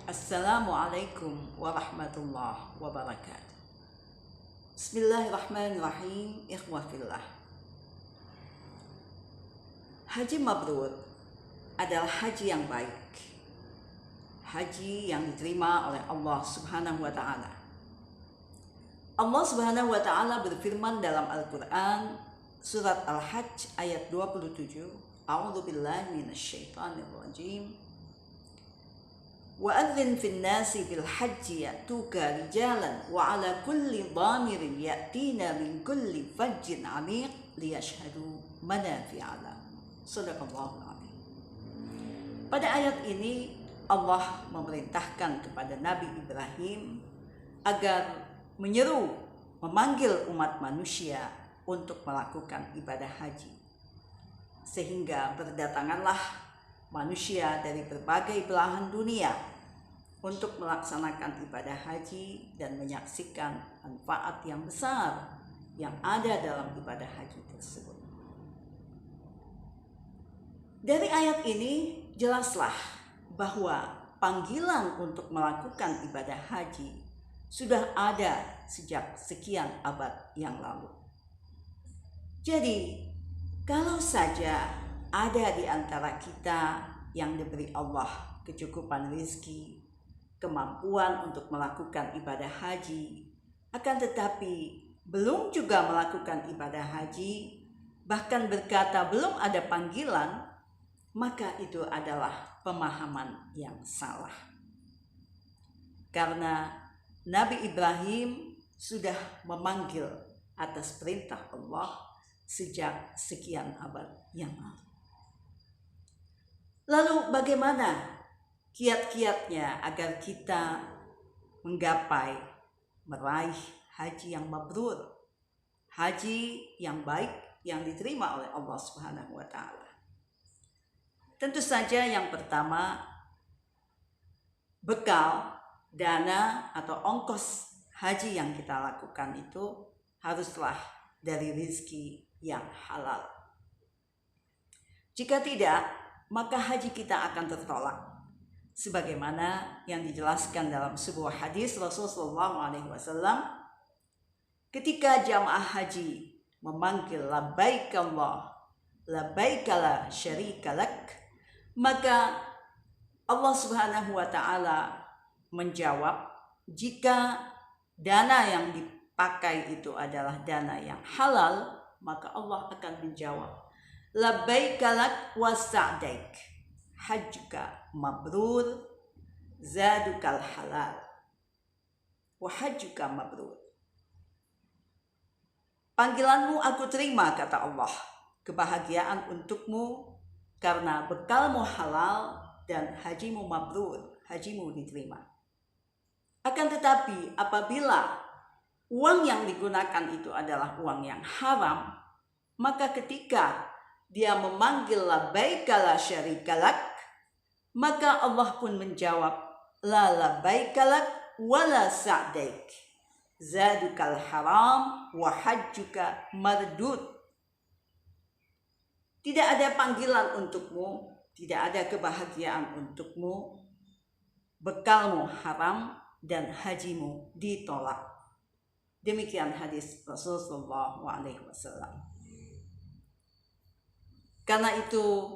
Assalamualaikum warahmatullahi wabarakatuh. Bismillahirrahmanirrahim. Ikhwafillah. Haji mabrur adalah haji yang baik, haji yang diterima oleh Allah Subhanahu wa Ta'ala. Allah Subhanahu wa Ta'ala berfirman dalam Al-Quran, surat Al-Hajj ayat 27. A'udzubillahi minasyaitonirrajim. وَأَذِّنْ فِي النَّاسِ بِالْحَجِّ يَأْتُوكَ رِجَالًا وَعَلَى كُلِّ ضَامِرٍ يَأْتِينَ مِنْ كُلِّ فَجٍّ عَمِيقٍ لِيَشْهَدُوا مَنَافِعَ لَهُمْ. Shadaqallahul Adzim. Pada ayat ini Allah memerintahkan kepada Nabi Ibrahim agar memanggil umat manusia untuk melakukan ibadah haji. Sehingga berdatanganlah manusia dari berbagai belahan dunia untuk melaksanakan ibadah haji dan menyaksikan manfaat yang besar yang ada dalam ibadah haji tersebut. Dari ayat ini jelaslah bahwa panggilan untuk melakukan ibadah haji sudah ada sejak sekian abad yang lalu. Jadi, kalau saja ada di antara kita yang diberi Allah kecukupan rezeki, kemampuan untuk melakukan ibadah haji, akan tetapi belum juga melakukan ibadah haji, bahkan berkata belum ada panggilan, maka itu adalah pemahaman yang salah. Karena Nabi Ibrahim sudah memanggil atas perintah Allah sejak sekian abad yang lalu. Lalu bagaimana kiat-kiatnya agar kita meraih haji yang mabrur, haji yang baik yang diterima oleh Allah Subhanahu wa Ta'ala? Tentu saja yang pertama, bekal, dana atau ongkos haji yang kita lakukan itu haruslah dari rezeki yang halal. Jika tidak, maka haji kita akan tertolak. Sebagaimana yang dijelaskan dalam sebuah hadis Rasulullah SAW, ketika jamaah haji memanggil labbaik Allah, labbaik la syarika lak, maka Allah Subhanahu wa Ta'ala menjawab, jika dana yang dipakai itu adalah dana yang halal, maka Allah akan menjawab, labbaika lak wa sa'daik, hajjuka mabrur, zadukal halal, wa hajjuka mabrur. Panggilanmu aku terima, kata Allah, kebahagiaan untukmu karena bekalmu halal dan hajimu mabrur, hajimu diterima. Akan tetapi apabila uang yang digunakan itu adalah uang yang haram, maka ketika dia memanggil labbaika la syarika lak, maka Allah pun menjawab, la labbaika lak wa la sa'daik, zadukal haram wa hajjuka mardud. Tidak ada panggilan untukmu, tidak ada kebahagiaan untukmu, bekalmu haram dan hajimu ditolak. Demikian hadis Rasulullah SAW. Karena itu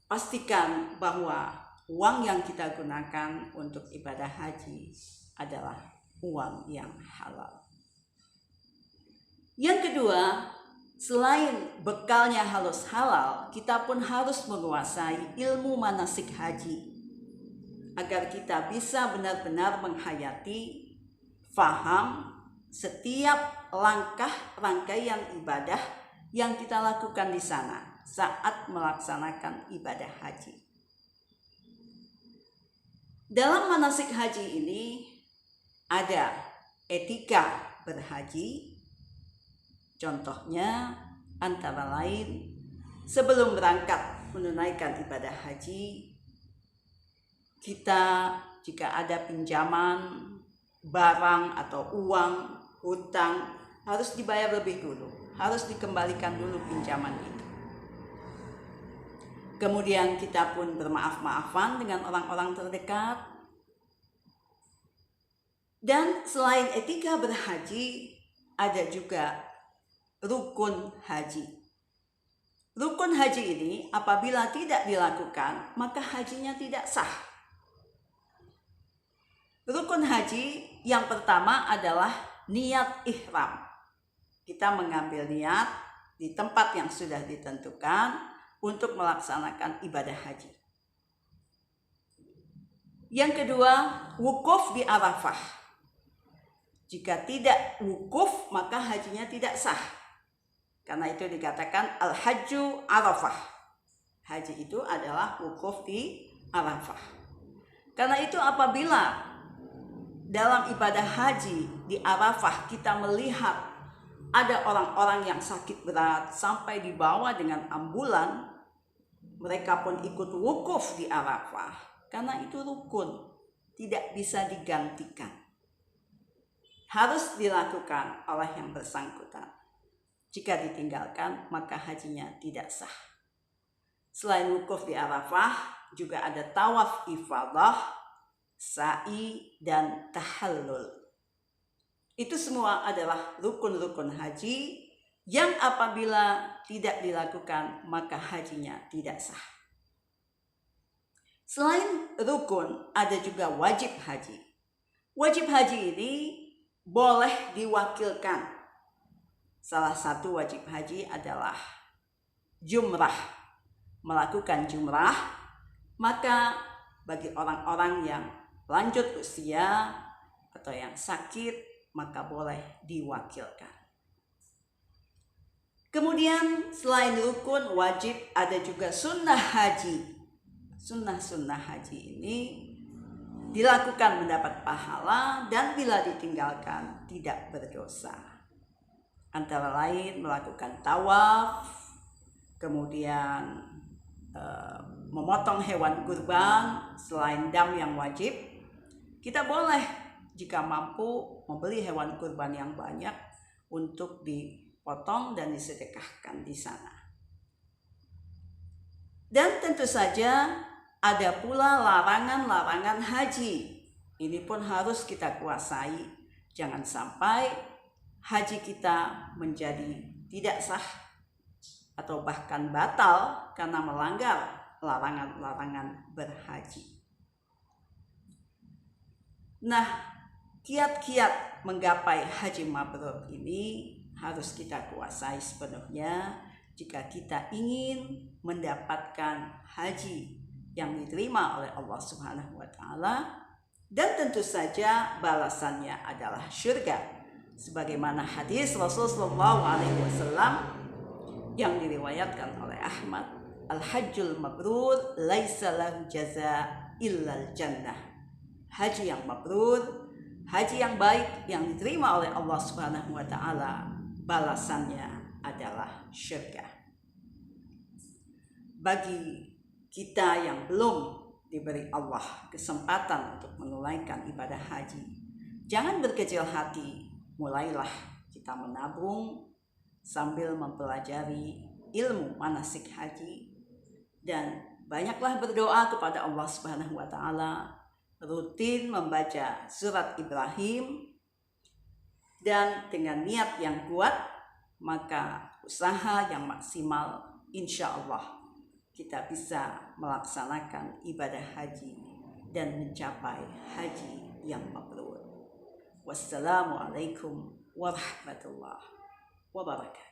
pastikan bahwa uang yang kita gunakan untuk ibadah haji adalah uang yang halal. Yang kedua, selain bekalnya harus halal, kita pun harus menguasai ilmu manasik haji agar kita bisa benar-benar menghayati, faham setiap langkah rangkaian ibadah yang kita lakukan di sana saat melaksanakan ibadah haji. Dalam manasik haji ini ada etika berhaji. Contohnya antara lain, sebelum berangkat menunaikan ibadah haji, kita jika ada pinjaman barang atau uang, hutang, harus dibayar lebih dulu, harus dikembalikan dulu pinjaman itu. Kemudian kita pun bermaaf-maafan dengan orang-orang terdekat, Dan selain etika berhaji, ada juga rukun haji. Rukun haji ini apabila tidak dilakukan, maka hajinya tidak sah. Rukun haji yang pertama adalah niat ihram. Kita mengambil niat di tempat yang sudah ditentukan untuk melaksanakan ibadah haji. Yang kedua, wukuf di Arafah. Jika tidak wukuf, maka hajinya tidak sah. Karena itu dikatakan al-hajju Arafah. Haji itu adalah wukuf di Arafah. Karena itu apabila dalam ibadah haji di Arafah kita melihat ada orang-orang yang sakit berat sampai dibawa dengan ambulan, mereka pun ikut wukuf di Arafah. Karena itu rukun, tidak bisa digantikan. Harus dilakukan oleh yang bersangkutan. Jika ditinggalkan, maka hajinya tidak sah. Selain wukuf di Arafah, juga ada tawaf ifadah, sa'i, dan tahallul. Itu semua adalah rukun-rukun haji yang apabila tidak dilakukan, maka hajinya tidak sah. Selain rukun, ada juga wajib haji. Wajib haji ini boleh diwakilkan. Salah satu wajib haji adalah jumrah. Melakukan jumrah, maka bagi orang-orang yang lanjut usia atau yang sakit, maka boleh diwakilkan. Kemudian selain rukun, wajib, ada juga sunnah haji. Sunnah-sunnah haji ini dilakukan mendapat pahala dan bila ditinggalkan tidak berdosa. Antara lain melakukan tawaf, kemudian memotong hewan kurban selain dam yang wajib. Kita boleh jika mampu membeli hewan kurban yang banyak untuk dipotong dan disedekahkan di sana. Dan tentu saja ada pula larangan-larangan haji. Ini pun harus kita kuasai. Jangan sampai haji kita menjadi tidak sah atau bahkan batal karena melanggar larangan-larangan berhaji. Nah, kiat-kiat menggapai haji mabrur ini harus kita kuasai sepenuhnya jika kita ingin mendapatkan haji yang diterima oleh Allah Subhanahu wa taala, dan tentu saja balasannya adalah syurga sebagaimana hadis Rasulullah SAW yang diriwayatkan oleh Ahmad, al-hajjul mabrur laisa lahu jaza illal jannah. Haji yang mabrur, haji yang baik yang diterima oleh Allah Subhanahu wa taala, balasannya adalah syurga. Bagi kita yang belum diberi Allah kesempatan untuk menunaikan ibadah haji, jangan berkecil hati. Mulailah kita menabung sambil mempelajari ilmu manasik haji, dan banyaklah berdoa kepada Allah Subhanahu wa taala, rutin membaca surat Ibrahim, dan dengan niat yang kuat, maka usaha yang maksimal insya Allah kita bisa melaksanakan ibadah haji dan mencapai haji yang mabrur. Wassalamualaikum warahmatullahi wabarakatuh.